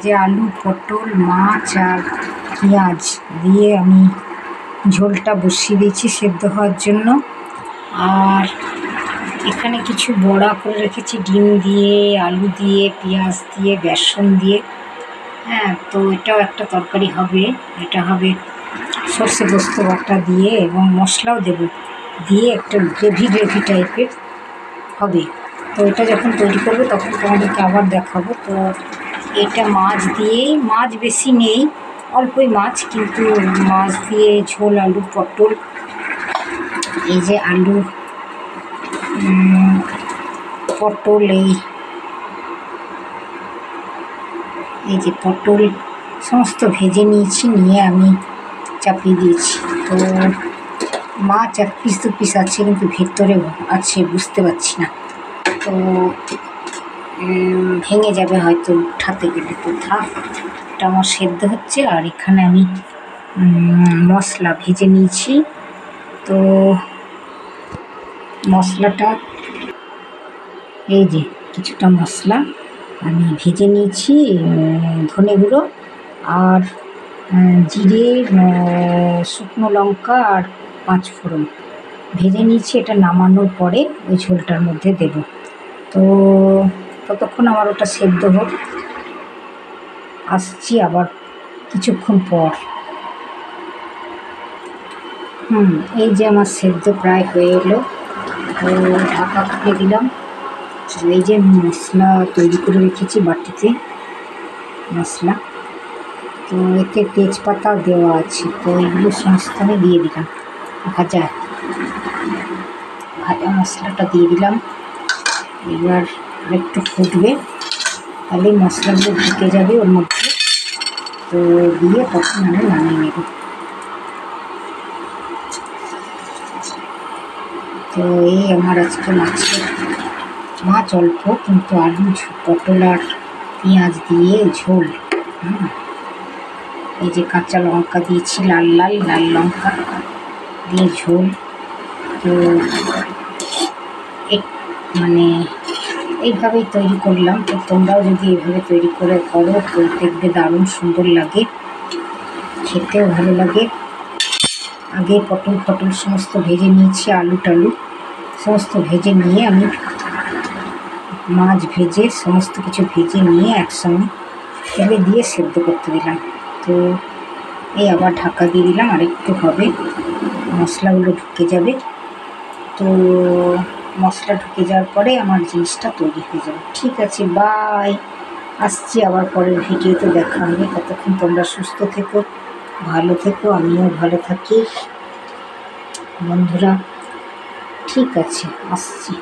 যে আলু, পটল, মাছ আর পেঁয়াজ দিয়ে আমি ঝোলটা বসিয়ে দিয়েছি সেদ্ধ হওয়ার জন্য। আর এখানে কিছু বড়া করে রেখেছি ডিম দিয়ে, আলু দিয়ে, পেঁয়াজ দিয়ে, বেসন দিয়ে। হ্যাঁ, তো এটাও একটা তরকারি হবে। এটা হবে সর্ষে পোস্ত বাটা দিয়ে, এবং মশলাও দেবো, দিয়ে একটা গ্রেভি টাইপের হবে। তো এটা যখন তৈরি করবো তখন তোমাদেরকে আবার দেখাবো। তো এটা মাছ দিয়েই, মাছ বেশি নেই, অল্পই মাছ, কিন্তু মাছ দিয়ে ঝোল, আলু, পটল, এই যে আলু, পটল, এই যে পটল সমস্ত ভেজে নিয়েছি, নিয়ে আমি চাপিয়ে দিয়েছি। তো মাছ এক পিস দু পিস আছে, কিন্তু ভেতরে আছে বুঝতে পারছি না। তো ভেঙে যাবে হয়তো উঠাতে গেলে। তো থাক, এটা আমার সেদ্ধ হচ্ছে। আর এখানে আমি মশলা ভেজে নিয়েছি। তো মশলাটা, এই যে কিছুটা মশলা আমি ভেজে নিয়েছি, ধনে গুঁড়ো আর জিরে, শুকনো লঙ্কা আর 5 ফোড়ন ভেজে নিয়েছি। এটা নামানোর পরে ওই ঝোলটার মধ্যে দেব। তো ততক্ষণ আমার ওটা সেদ্ধ হোক, আসছি আবার কিছুক্ষণ পর। এই যে আমার সেদ্ধ প্রায় হয়ে এলো। তো ঢাকা খুলে দিলাম। এই যে মশলা তৈরি করে রেখেছি বাটিতে, মশলা, তো এতে তেজপাতাও দেওয়া আছে। তো এগুলো সমস্ত আমি দিয়ে দিলাম, ভাজা মশলাটা দিয়ে দিলাম। এবার একটু ফুটবে, তাহলে মশলাগুলো ঢুকে যাবে ওর মধ্যে। তো দিয়ে তখন আমি নামিয়ে নেব। তো এই আমার আজকে মাছ অল্প, কিন্তু আলু, পটল আর পেঁয়াজ দিয়ে ঝোল। এই যে কাঁচা লঙ্কা দিয়েছি, লাল লঙ্কা দিয়ে ঝোল। তো মানে এইভাবেই তৈরি করলাম। তো তোমরাও যদি এইভাবে তৈরি করে করো তো দেখবে দারুণ সুন্দর লাগে, খেতেও ভালো লাগে। আগে পটল সমস্ত ভেজে নিয়েছি, আলু টালু সমস্ত ভেজে নিয়ে আমি মাছ ভেজে সমস্ত কিছু ভেজে নিয়ে একসঙ্গে তেলে দিয়ে সেদ্ধ করতে দিলাম। তো এই আবার ঢাকা দিয়ে দিলাম, আর একটু হবে, মশলাগুলো ঢুকে যাবে। তো মশলা ঢুকে যাওয়ার পরে আমার জিনিসটা তৈরি হয়ে যাবে। ঠিক আছে, বাই, আসছি আবার পরের ভিডিওতে দেখা হবে। ততক্ষণ তোমরা সুস্থ থেকো, ভালো থেকো, আমিও ভালো থাকি বন্ধুরা। ঠিক আছে, আসছি।